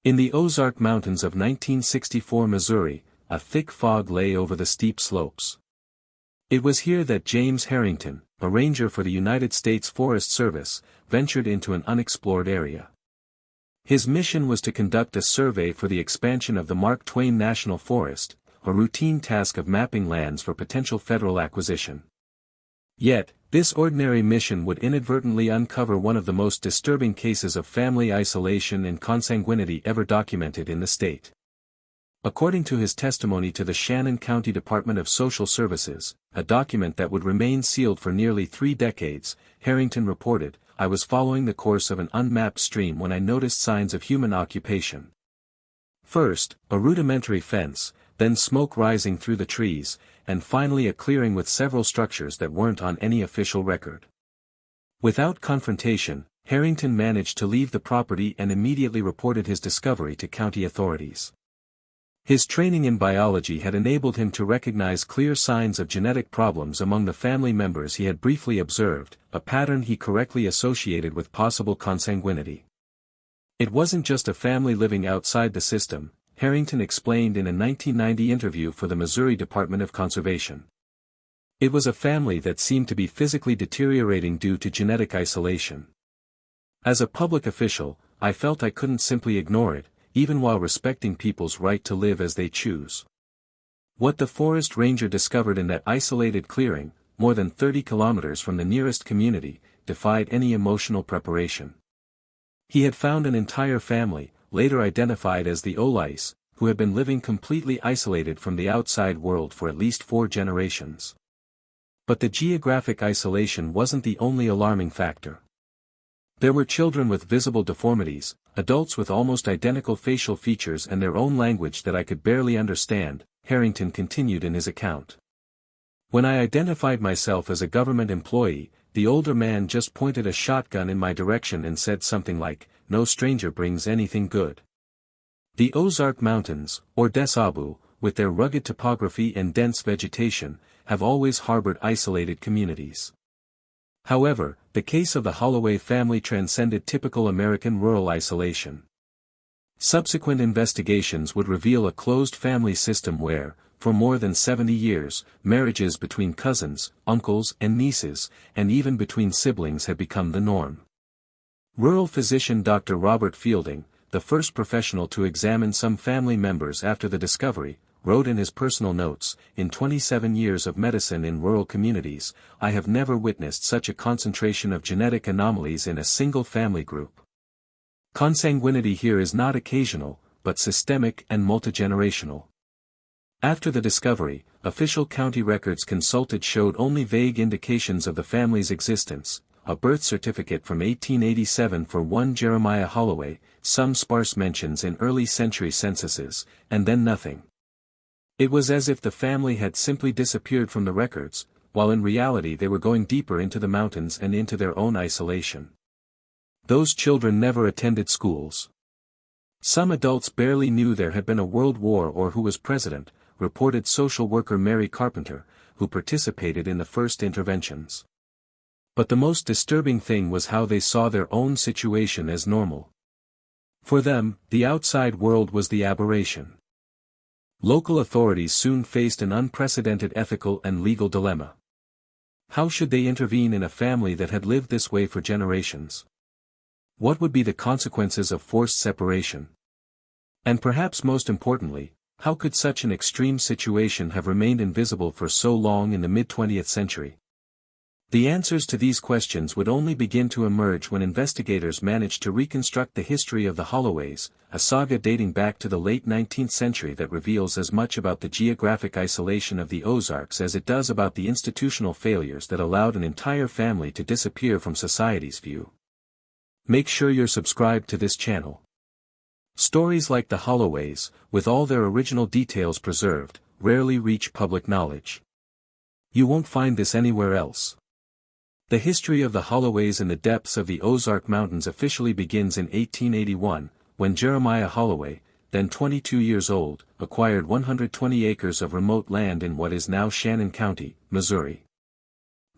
In the Ozark Mountains of 1964 Missouri, a thick fog lay over the steep slopes. It was here that James Harrington, a ranger for the United States Forest Service, ventured into an unexplored area. His mission was to conduct a survey for the expansion of the Mark Twain National Forest, a routine task of mapping lands for potential federal acquisition. Yet, this ordinary mission would inadvertently uncover one of the most disturbing cases of family isolation and consanguinity ever documented in the state. According to his testimony to the Shannon County Department of Social Services, a document that would remain sealed for nearly 3 decades, Harrington reported, "I was following the course of an unmapped stream when I noticed signs of human occupation. First, a rudimentary fence, then smoke rising through the trees, and finally a clearing with several structures that weren't on any official record." Without confrontation, Harrington managed to leave the property and immediately reported his discovery to county authorities. His training in biology had enabled him to recognize clear signs of genetic problems among the family members he had briefly observed, a pattern he correctly associated with possible consanguinity. It wasn't just a family living outside the system, Harrington explained in a 1990 interview for the Missouri Department of Conservation. It was a family that seemed to be physically deteriorating due to genetic isolation. As a public official, I felt I couldn't simply ignore it, even while respecting people's right to live as they choose. What the forest ranger discovered in that isolated clearing, more than 30 kilometers from the nearest community, defied any emotional preparation. He had found an entire family, later identified as the Holloways, who had been living completely isolated from the outside world for at least 4 generations. But the geographic isolation wasn't the only alarming factor. There were children with visible deformities, adults with almost identical facial features and their own language that I could barely understand, Harrington continued in his account. When I identified myself as a government employee, the older man just pointed a shotgun in my direction and said something like, "No stranger brings anything good." The Ozark Mountains, or Des Abu, with their rugged topography and dense vegetation, have always harbored isolated communities. However, the case of the Holloway family transcended typical American rural isolation. Subsequent investigations would reveal a closed family system where, for more than 70 years, marriages between cousins, uncles and nieces, and even between siblings had become the norm. Rural physician Dr. Robert Fielding, the first professional to examine some family members after the discovery, wrote in his personal notes, "In 27 years of medicine in rural communities, I have never witnessed such a concentration of genetic anomalies in a single family group. Consanguinity here is not occasional, but systemic and multigenerational." After the discovery, official county records consulted showed only vague indications of the family's existence, a birth certificate from 1887 for one Jeremiah Holloway, some sparse mentions in early century censuses, and then nothing. It was as if the family had simply disappeared from the records, while in reality they were going deeper into the mountains and into their own isolation. Those children never attended schools. Some adults barely knew there had been a world war or who was president, reported social worker Mary Carpenter, who participated in the first interventions. But the most disturbing thing was how they saw their own situation as normal. For them, the outside world was the aberration. Local authorities soon faced an unprecedented ethical and legal dilemma. How should they intervene in a family that had lived this way for generations? What would be the consequences of forced separation? And perhaps most importantly, how could such an extreme situation have remained invisible for so long in the mid-20th century? The answers to these questions would only begin to emerge when investigators managed to reconstruct the history of the Holloways, a saga dating back to the late 19th century that reveals as much about the geographic isolation of the Ozarks as it does about the institutional failures that allowed an entire family to disappear from society's view. Make sure you're subscribed to this channel. Stories like the Holloways, with all their original details preserved, rarely reach public knowledge. You won't find this anywhere else. The history of the Holloways in the depths of the Ozark Mountains officially begins in 1881, when Jeremiah Holloway, then 22 years old, acquired 120 acres of remote land in what is now Shannon County, Missouri.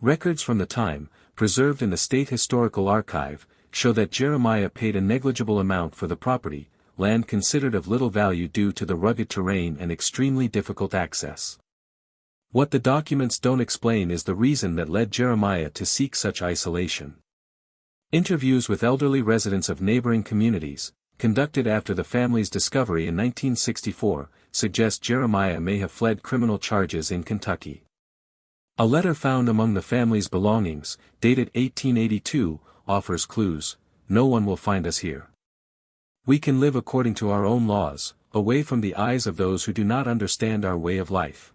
Records from the time, preserved in the State Historical Archive, show that Jeremiah paid a negligible amount for the property, land considered of little value due to the rugged terrain and extremely difficult access. What the documents don't explain is the reason that led Jeremiah to seek such isolation. Interviews with elderly residents of neighboring communities, conducted after the family's discovery in 1964, suggest Jeremiah may have fled criminal charges in Kentucky. A letter found among the family's belongings, dated 1882, offers clues. No one will find us here. We can live according to our own laws, away from the eyes of those who do not understand our way of life.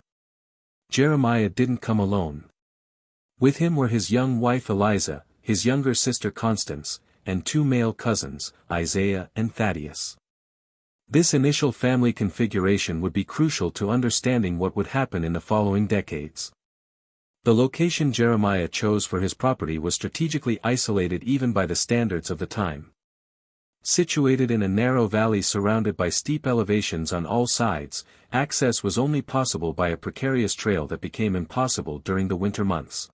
Jeremiah didn't come alone. With him were his young wife Eliza, his younger sister Constance, and two male cousins, Isaiah and Thaddeus. This initial family configuration would be crucial to understanding what would happen in the following decades. The location Jeremiah chose for his property was strategically isolated even by the standards of the time. Situated in a narrow valley surrounded by steep elevations on all sides, access was only possible by a precarious trail that became impossible during the winter months.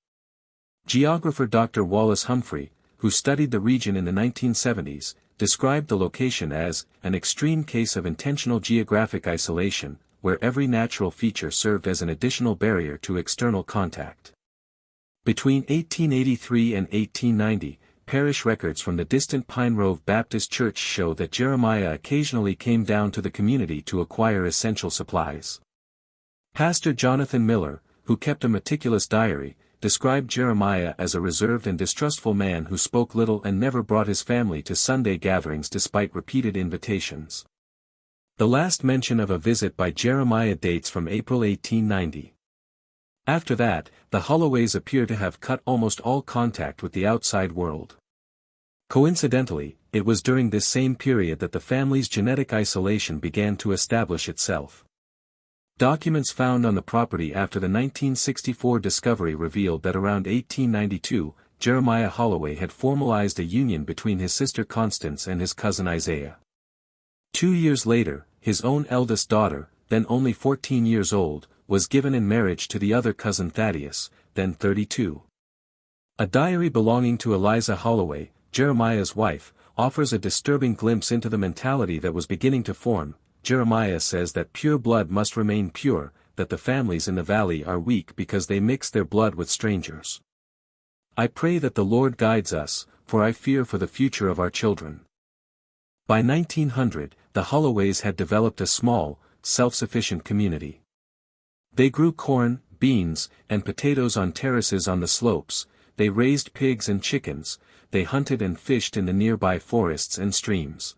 Geographer Dr. Wallace Humphrey, who studied the region in the 1970s, described the location as an extreme case of intentional geographic isolation, where every natural feature served as an additional barrier to external contact. Between 1883 and 1890, parish records from the distant Pine Grove Baptist Church show that Jeremiah occasionally came down to the community to acquire essential supplies. Pastor Jonathan Miller, who kept a meticulous diary, described Jeremiah as a reserved and distrustful man who spoke little and never brought his family to Sunday gatherings despite repeated invitations. The last mention of a visit by Jeremiah dates from April 1890. After that, the Holloways appear to have cut almost all contact with the outside world. Coincidentally, it was during this same period that the family's genetic isolation began to establish itself. Documents found on the property after the 1964 discovery revealed that around 1892, Jeremiah Holloway had formalized a union between his sister Constance and his cousin Isaiah. 2 years later, his own eldest daughter, then only 14 years old, was given in marriage to the other cousin Thaddeus, then 32. A diary belonging to Eliza Holloway, Jeremiah's wife, offers a disturbing glimpse into the mentality that was beginning to form. Jeremiah says that pure blood must remain pure, that the families in the valley are weak because they mix their blood with strangers. I pray that the Lord guides us, for I fear for the future of our children. By 1900, the Holloways had developed a small, self-sufficient community. They grew corn, beans, and potatoes on terraces on the slopes, they raised pigs and chickens, they hunted and fished in the nearby forests and streams.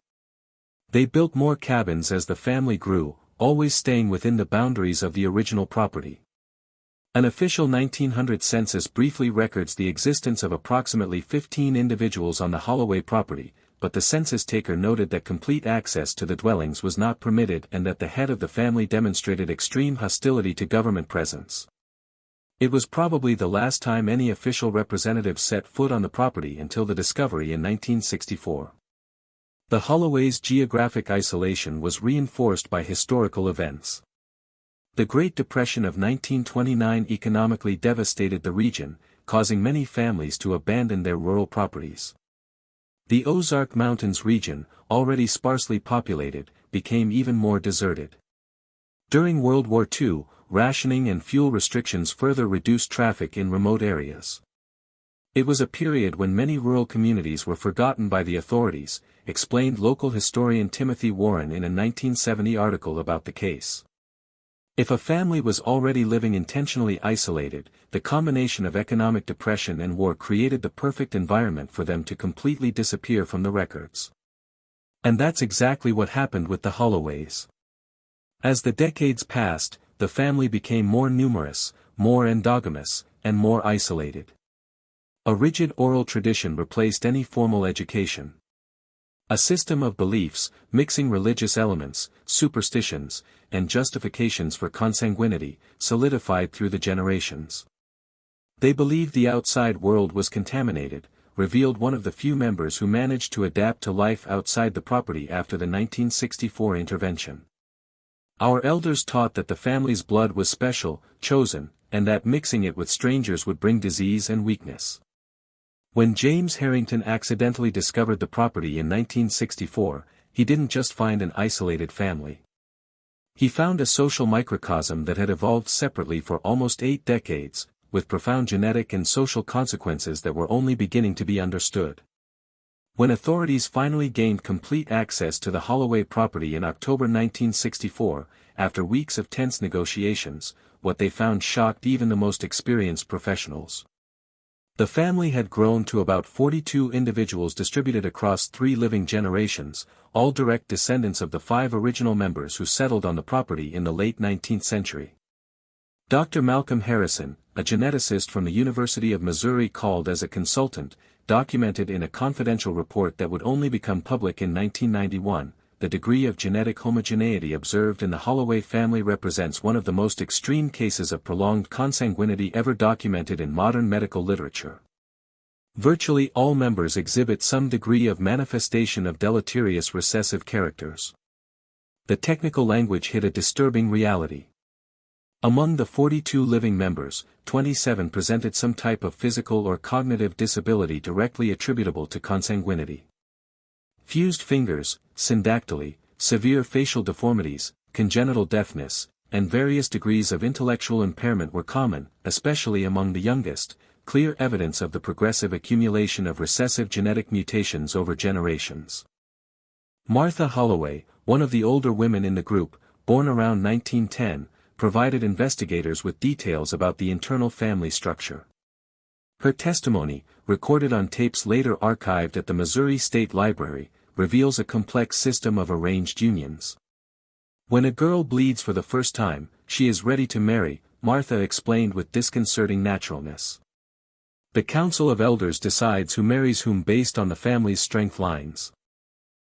They built more cabins as the family grew, always staying within the boundaries of the original property. An official 1900 census briefly records the existence of approximately 15 individuals on the Holloway property, but the census taker noted that complete access to the dwellings was not permitted and that the head of the family demonstrated extreme hostility to government presence. It was probably the last time any official representative set foot on the property until the discovery in 1964. The Holloways' geographic isolation was reinforced by historical events. The Great Depression of 1929 economically devastated the region, causing many families to abandon their rural properties. The Ozark Mountains region, already sparsely populated, became even more deserted. During World War II, rationing and fuel restrictions further reduced traffic in remote areas. It was a period when many rural communities were forgotten by the authorities, explained local historian Timothy Warren in a 1970 article about the case. If a family was already living intentionally isolated, the combination of economic depression and war created the perfect environment for them to completely disappear from the records. And that's exactly what happened with the Holloways. As the decades passed, the family became more numerous, more endogamous, and more isolated. A rigid oral tradition replaced any formal education. A system of beliefs, mixing religious elements, superstitions, and justifications for consanguinity, solidified through the generations. They believed the outside world was contaminated, revealed one of the few members who managed to adapt to life outside the property after the 1964 intervention. Our elders taught that the family's blood was special, chosen, and that mixing it with strangers would bring disease and weakness. When James Harrington accidentally discovered the property in 1964, he didn't just find an isolated family. He found a social microcosm that had evolved separately for almost 8 decades, with profound genetic and social consequences that were only beginning to be understood. When authorities finally gained complete access to the Holloway property in October 1964, after weeks of tense negotiations, what they found shocked even the most experienced professionals. The family had grown to about 42 individuals distributed across 3 living generations, all direct descendants of the 5 original members who settled on the property in the late 19th century. Dr. Malcolm Harrison, a geneticist from the University of Missouri called as a consultant, documented in a confidential report that would only become public in 1991, the degree of genetic homogeneity observed in the Holloway family represents one of the most extreme cases of prolonged consanguinity ever documented in modern medical literature. Virtually all members exhibit some degree of manifestation of deleterious recessive characters. The technical language hid a disturbing reality. Among the 42 living members, 27 presented some type of physical or cognitive disability directly attributable to consanguinity. Fused fingers, syndactyly, severe facial deformities, congenital deafness, and various degrees of intellectual impairment were common, especially among the youngest, clear evidence of the progressive accumulation of recessive genetic mutations over generations. Martha Holloway, one of the older women in the group, born around 1910, provided investigators with details about the internal family structure. Her testimony, recorded on tapes later archived at the Missouri State Library, reveals a complex system of arranged unions. When a girl bleeds for the first time, she is ready to marry, Martha explained with disconcerting naturalness. The Council of Elders decides who marries whom based on the family's strength lines.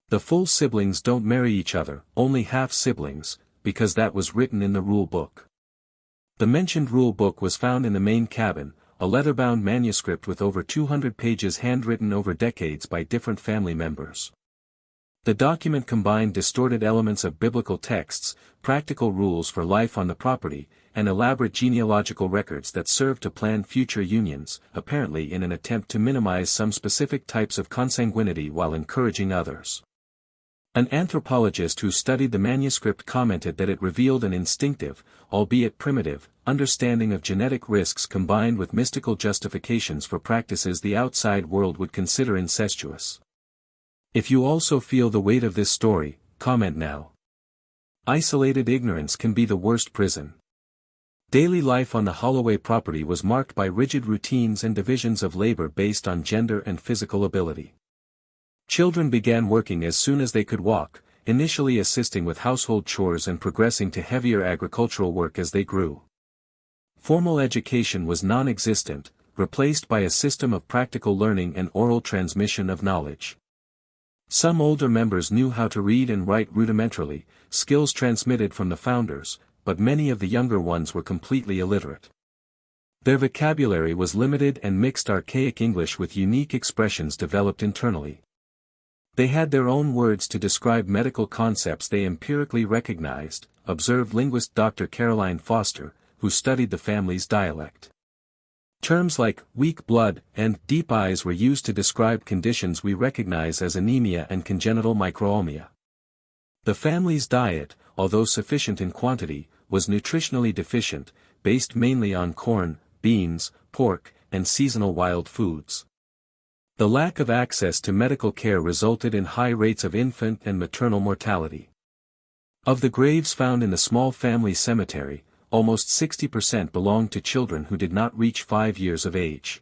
The full siblings don't marry each other, only half-siblings, because that was written in the rule book. The mentioned rule book was found in the main cabin, a leather-bound manuscript with over 200 pages handwritten over decades by different family members. The document combined distorted elements of biblical texts, practical rules for life on the property, and elaborate genealogical records that served to plan future unions, apparently in an attempt to minimize some specific types of consanguinity while encouraging others. An anthropologist who studied the manuscript commented that it revealed an instinctive, albeit primitive, understanding of genetic risks combined with mystical justifications for practices the outside world would consider incestuous. If you also feel the weight of this story, comment now. Isolated ignorance can be the worst prison. Daily life on the Holloway property was marked by rigid routines and divisions of labor based on gender and physical ability. Children began working as soon as they could walk, initially assisting with household chores and progressing to heavier agricultural work as they grew. Formal education was non-existent, replaced by a system of practical learning and oral transmission of knowledge. Some older members knew how to read and write rudimentarily, skills transmitted from the founders, but many of the younger ones were completely illiterate. Their vocabulary was limited and mixed archaic English with unique expressions developed internally. They had their own words to describe medical concepts they empirically recognized, observed linguist Dr. Caroline Foster, who studied the family's dialect. Terms like weak blood and deep eyes were used to describe conditions we recognize as anemia and congenital microomia. The family's diet, although sufficient in quantity, was nutritionally deficient, based mainly on corn, beans, pork, and seasonal wild foods. The lack of access to medical care resulted in high rates of infant and maternal mortality. Of the graves found in the small family cemetery, almost 60% belonged to children who did not reach 5 years of age.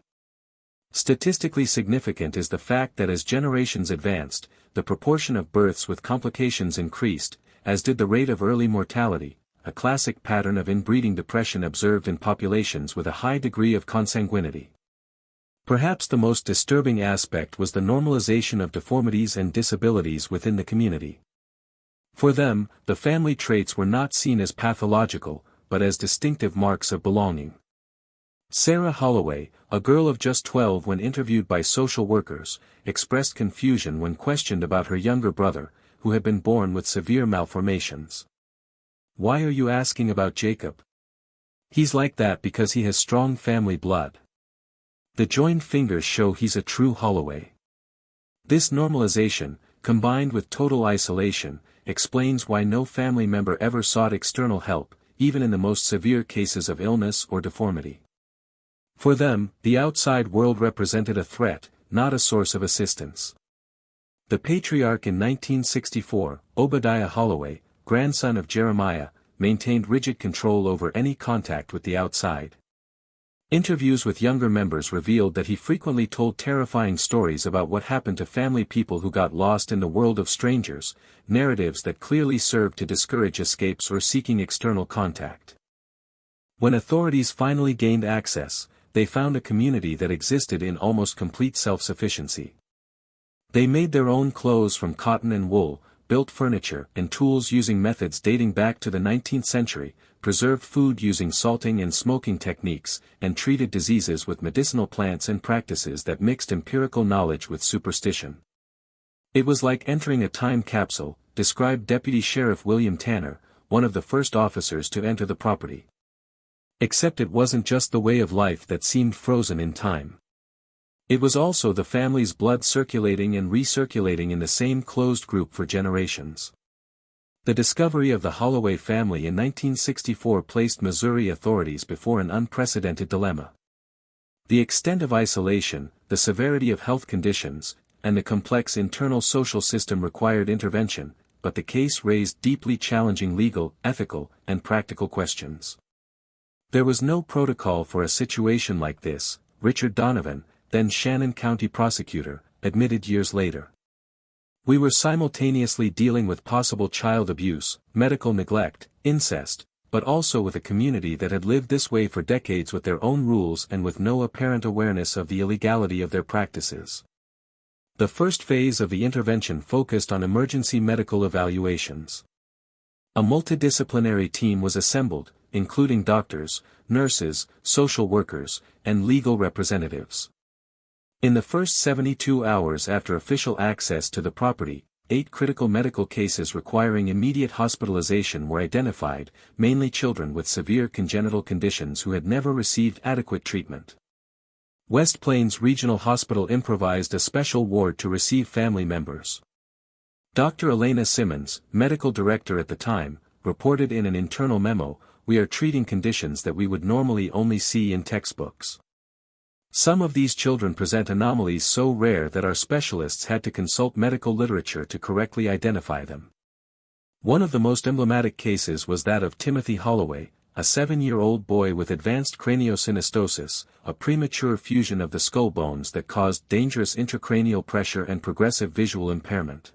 Statistically significant is the fact that as generations advanced, the proportion of births with complications increased, as did the rate of early mortality, a classic pattern of inbreeding depression observed in populations with a high degree of consanguinity. Perhaps the most disturbing aspect was the normalization of deformities and disabilities within the community. For them, the family traits were not seen as pathological, but as distinctive marks of belonging. Sarah Holloway, a girl of just 12 when interviewed by social workers, expressed confusion when questioned about her younger brother, who had been born with severe malformations. "Why are you asking about Jacob? He's like that because he has strong family blood. The joined fingers show he's a true Holloway." This normalization, combined with total isolation, explains why no family member ever sought external help, even in the most severe cases of illness or deformity. For them, the outside world represented a threat, not a source of assistance. The patriarch in 1964, Obadiah Holloway, grandson of Jeremiah, maintained rigid control over any contact with the outside. Interviews with younger members revealed that he frequently told terrifying stories about what happened to family people who got lost in the world of strangers, narratives that clearly served to discourage escapes or seeking external contact. When authorities finally gained access, they found a community that existed in almost complete self-sufficiency. They made their own clothes from cotton and wool, built furniture and tools using methods dating back to the 19th century, preserved food using salting and smoking techniques, and treated diseases with medicinal plants and practices that mixed empirical knowledge with superstition. It was like entering a time capsule, described Deputy Sheriff William Tanner, one of the first officers to enter the property. Except it wasn't just the way of life that seemed frozen in time. It was also the family's blood circulating and recirculating in the same closed group for generations. The discovery of the Holloway family in 1964 placed Missouri authorities before an unprecedented dilemma. The extent of isolation, the severity of health conditions, and the complex internal social system required intervention, but the case raised deeply challenging legal, ethical, and practical questions. There was no protocol for a situation like this, Richard Donovan, then Shannon County prosecutor, admitted years later. We were simultaneously dealing with possible child abuse, medical neglect, incest, but also with a community that had lived this way for decades with their own rules and with no apparent awareness of the illegality of their practices. The first phase of the intervention focused on emergency medical evaluations. A multidisciplinary team was assembled, including doctors, nurses, social workers, and legal representatives. In the first 72 hours after official access to the property, 8 critical medical cases requiring immediate hospitalization were identified, mainly children with severe congenital conditions who had never received adequate treatment. West Plains Regional Hospital improvised a special ward to receive family members. Dr. Elena Simmons, medical director at the time, reported in an internal memo, "We are treating conditions that we would normally only see in textbooks. Some of these children present anomalies so rare that our specialists had to consult medical literature to correctly identify them." One of the most emblematic cases was that of Timothy Holloway, a 7-year-old boy with advanced craniosynostosis, a premature fusion of the skull bones that caused dangerous intracranial pressure and progressive visual impairment.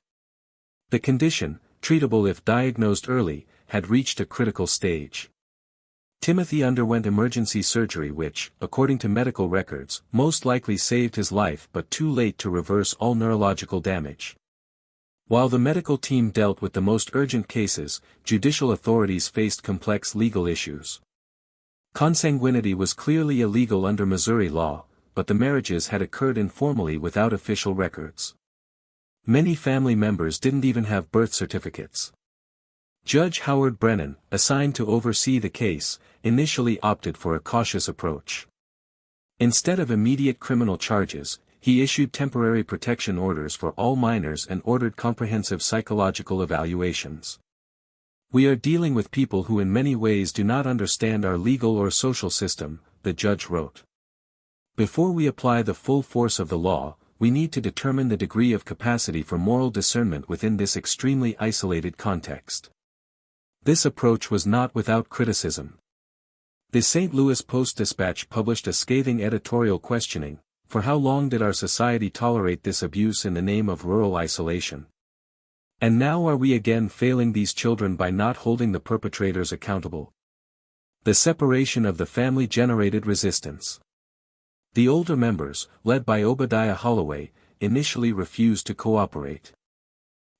The condition, treatable if diagnosed early, had reached a critical stage. Timothy underwent emergency surgery which, according to medical records, most likely saved his life but too late to reverse all neurological damage. While the medical team dealt with the most urgent cases, judicial authorities faced complex legal issues. Consanguinity was clearly illegal under Missouri law, but the marriages had occurred informally without official records. Many family members didn't even have birth certificates. Judge Howard Brennan, assigned to oversee the case, initially opted for a cautious approach. Instead of immediate criminal charges, he issued temporary protection orders for all minors and ordered comprehensive psychological evaluations. "We are dealing with people who in many ways do not understand our legal or social system," the judge wrote. "Before we apply the full force of the law, we need to determine the degree of capacity for moral discernment within this extremely isolated context." This approach was not without criticism. The St. Louis Post-Dispatch published a scathing editorial questioning, "For how long did our society tolerate this abuse in the name of rural isolation? And now are we again failing these children by not holding the perpetrators accountable?" The separation of the family generated resistance. The older members, led by Obadiah Holloway, initially refused to cooperate.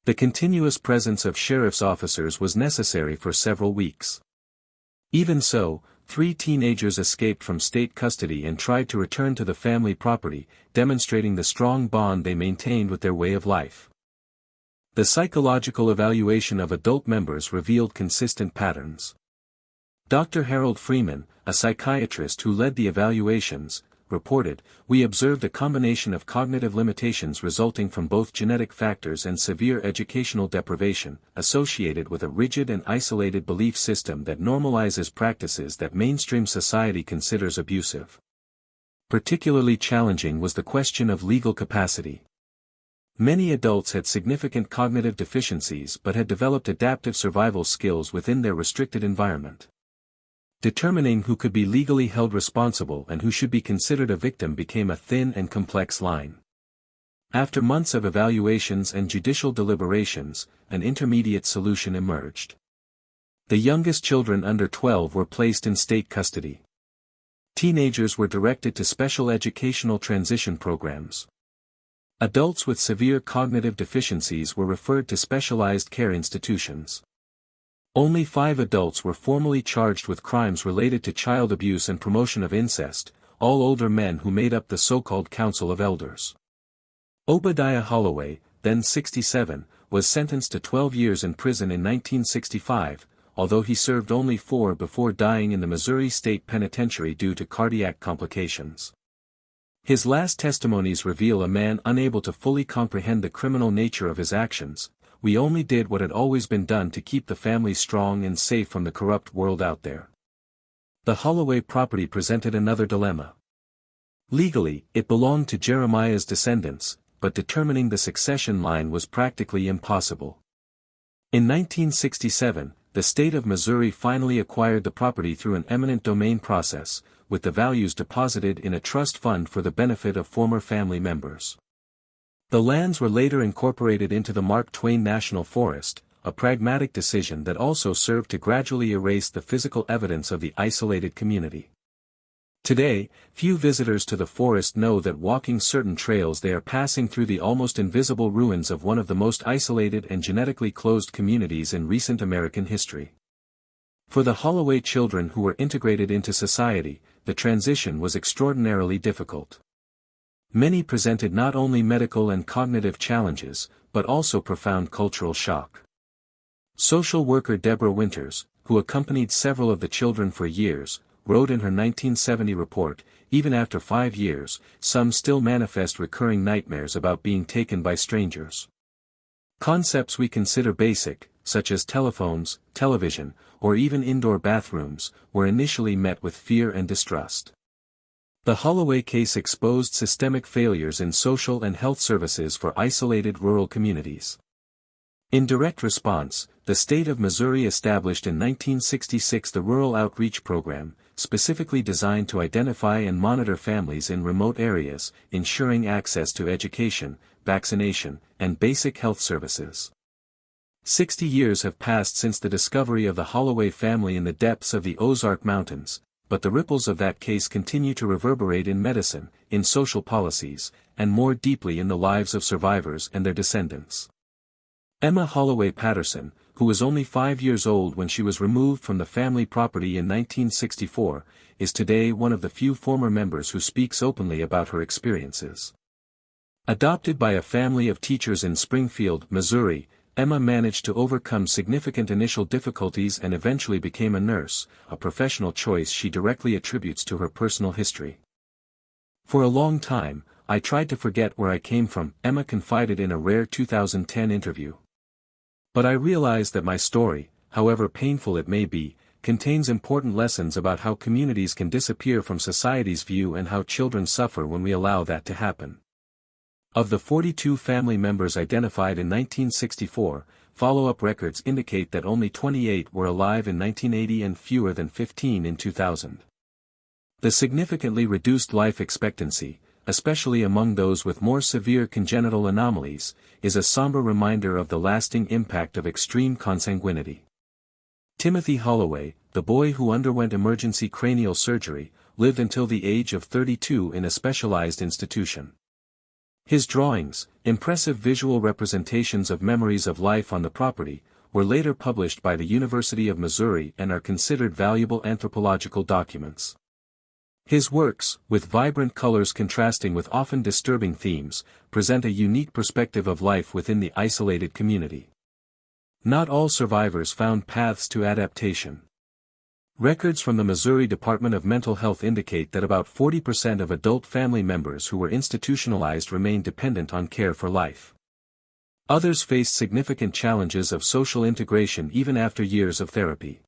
The continuous presence of sheriff's officers was necessary for several weeks. Even so, 3 teenagers escaped from state custody and tried to return to the family property, demonstrating the strong bond they maintained with their way of life. The psychological evaluation of adult members revealed consistent patterns. Dr. Harold Freeman, a psychiatrist who led the evaluations, reported, "We observed a combination of cognitive limitations resulting from both genetic factors and severe educational deprivation, associated with a rigid and isolated belief system that normalizes practices that mainstream society considers abusive." Particularly challenging was the question of legal capacity. Many adults had significant cognitive deficiencies but had developed adaptive survival skills within their restricted environment. Determining who could be legally held responsible and who should be considered a victim became a thin and complex line. After months of evaluations and judicial deliberations, an intermediate solution emerged. The youngest children under 12 were placed in state custody. Teenagers were directed to special educational transition programs. Adults with severe cognitive deficiencies were referred to specialized care institutions. Only 5 adults were formally charged with crimes related to child abuse and promotion of incest, all older men who made up the so-called Council of Elders. Obadiah Holloway, then 67, was sentenced to 12 years in prison in 1965, although he served only 4 before dying in the Missouri State Penitentiary due to cardiac complications. His last testimonies reveal a man unable to fully comprehend the criminal nature of his actions. "We only did what had always been done to keep the family strong and safe from the corrupt world out there." The Holloway property presented another dilemma. Legally, it belonged to Jeremiah's descendants, but determining the succession line was practically impossible. In 1967, the state of Missouri finally acquired the property through an eminent domain process, with the values deposited in a trust fund for the benefit of former family members. The lands were later incorporated into the Mark Twain National Forest, a pragmatic decision that also served to gradually erase the physical evidence of the isolated community. Today, few visitors to the forest know that walking certain trails they are passing through the almost invisible ruins of one of the most isolated and genetically closed communities in recent American history. For the Holloway children who were integrated into society, the transition was extraordinarily difficult. Many presented not only medical and cognitive challenges, but also profound cultural shock. Social worker Deborah Winters, who accompanied several of the children for years, wrote in her 1970 report, "Even after 5 years, some still manifest recurring nightmares about being taken by strangers. Concepts we consider basic, such as telephones, television, or even indoor bathrooms, were initially met with fear and distrust." The Holloway case exposed systemic failures in social and health services for isolated rural communities. In direct response, the state of Missouri established in 1966 the Rural Outreach Program, specifically designed to identify and monitor families in remote areas, ensuring access to education, vaccination, and basic health services. 60 years have passed since the discovery of the Holloway family in the depths of the Ozark Mountains, but the ripples of that case continue to reverberate in medicine, in social policies, and more deeply in the lives of survivors and their descendants. Emma Holloway Patterson, who was only 5 years old when she was removed from the family property in 1964, is today one of the few former members who speaks openly about her experiences. Adopted by a family of teachers in Springfield, Missouri, Emma managed to overcome significant initial difficulties and eventually became a nurse, a professional choice she directly attributes to her personal history. "For a long time, I tried to forget where I came from," Emma confided in a rare 2010 interview. "But I realized that my story, however painful it may be, contains important lessons about how communities can disappear from society's view and how children suffer when we allow that to happen." Of the 42 family members identified in 1964, follow-up records indicate that only 28 were alive in 1980 and fewer than 15 in 2000. The significantly reduced life expectancy, especially among those with more severe congenital anomalies, is a somber reminder of the lasting impact of extreme consanguinity. Timothy Holloway, the boy who underwent emergency cranial surgery, lived until the age of 32 in a specialized institution. His drawings, impressive visual representations of memories of life on the property, were later published by the University of Missouri and are considered valuable anthropological documents. His works, with vibrant colors contrasting with often disturbing themes, present a unique perspective of life within the isolated community. Not all survivors found paths to adaptation. Records from the Missouri Department of Mental Health indicate that about 40% of adult family members who were institutionalized remain dependent on care for life. Others faced significant challenges of social integration even after years of therapy.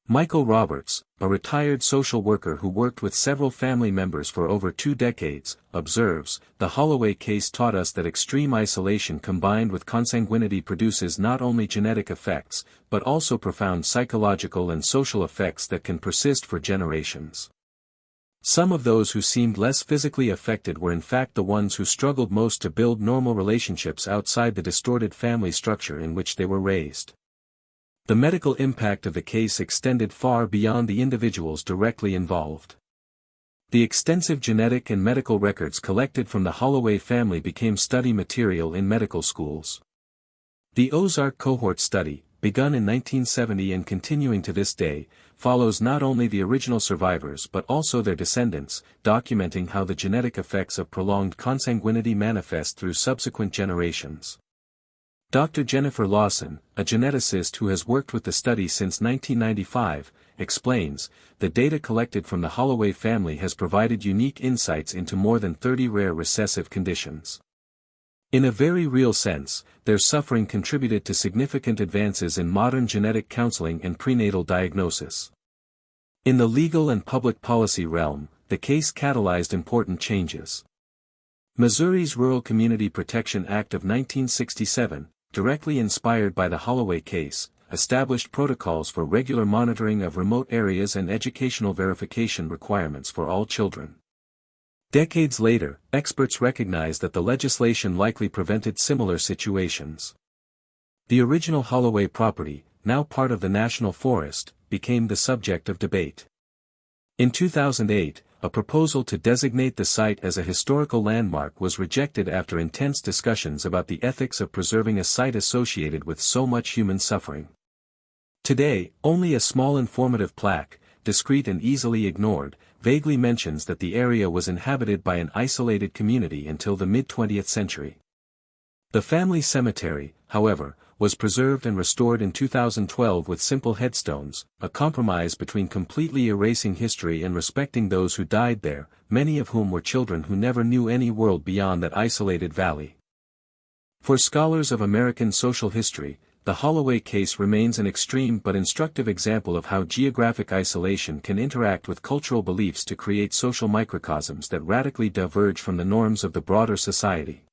Michael Roberts, a retired social worker who worked with several family members for over 2 decades, observes, "The Holloway case taught us that extreme isolation combined with consanguinity produces not only genetic effects, but also profound psychological and social effects that can persist for generations." Some of those who seemed less physically affected were in fact the ones who struggled most to build normal relationships outside the distorted family structure in which they were raised. The medical impact of the case extended far beyond the individuals directly involved. The extensive genetic and medical records collected from the Holloway family became study material in medical schools. The Ozark cohort study, begun in 1970 and continuing to this day, follows not only the original survivors but also their descendants, documenting how the genetic effects of prolonged consanguinity manifest through subsequent generations. Dr. Jennifer Lawson, a geneticist who has worked with the study since 1995, explains, "The data collected from the Holloway family has provided unique insights into more than 30 rare recessive conditions. In a very real sense, their suffering contributed to significant advances in modern genetic counseling and prenatal diagnosis." In the legal and public policy realm, the case catalyzed important changes. Missouri's Rural Community Protection Act of 1967, directly inspired by the Holloway case, established protocols for regular monitoring of remote areas and educational verification requirements for all children. Decades later, experts recognized that the legislation likely prevented similar situations. The original Holloway property, now part of the National Forest, became the subject of debate. In 2008, a proposal to designate the site as a historical landmark was rejected after intense discussions about the ethics of preserving a site associated with so much human suffering. Today, only a small informative plaque, discreet and easily ignored, vaguely mentions that the area was inhabited by an isolated community until the mid-20th century. The family cemetery, however, was preserved and restored in 2012 with simple headstones, a compromise between completely erasing history and respecting those who died there, many of whom were children who never knew any world beyond that isolated valley. For scholars of American social history, the Holloway case remains an extreme but instructive example of how geographic isolation can interact with cultural beliefs to create social microcosms that radically diverge from the norms of the broader society.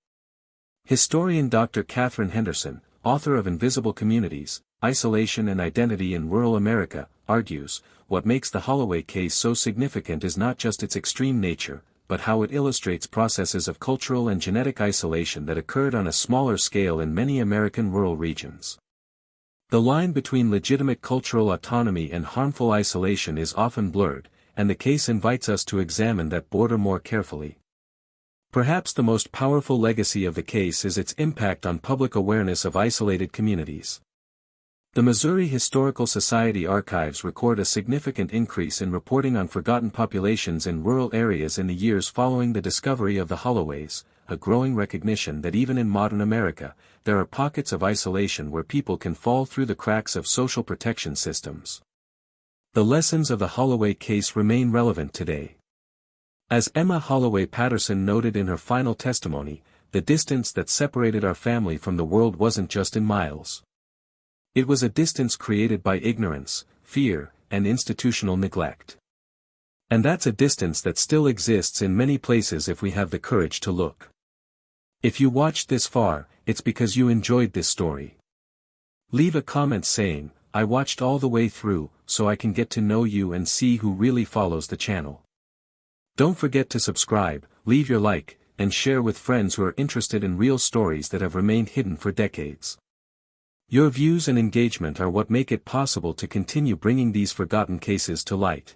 Historian Dr. Catherine Henderson, author of Invisible Communities, Isolation and Identity in Rural America, argues, what makes the Holloway case so significant is not just its extreme nature, but how it illustrates processes of cultural and genetic isolation that occurred on a smaller scale in many American rural regions. The line between legitimate cultural autonomy and harmful isolation is often blurred, and the case invites us to examine that border more carefully. Perhaps the most powerful legacy of the case is its impact on public awareness of isolated communities. The Missouri Historical Society archives record a significant increase in reporting on forgotten populations in rural areas in the years following the discovery of the Holloways, a growing recognition that even in modern America, there are pockets of isolation where people can fall through the cracks of social protection systems. The lessons of the Holloway case remain relevant today. As Emma Holloway Patterson noted in her final testimony, the distance that separated our family from the world wasn't just in miles. It was a distance created by ignorance, fear, and institutional neglect. And that's a distance that still exists in many places if we have the courage to look. If you watched this far, it's because you enjoyed this story. Leave a comment saying, "I watched all the way through, so I can get to know you and see who really follows the channel." Don't forget to subscribe, leave your like, and share with friends who are interested in real stories that have remained hidden for decades. Your views and engagement are what make it possible to continue bringing these forgotten cases to light.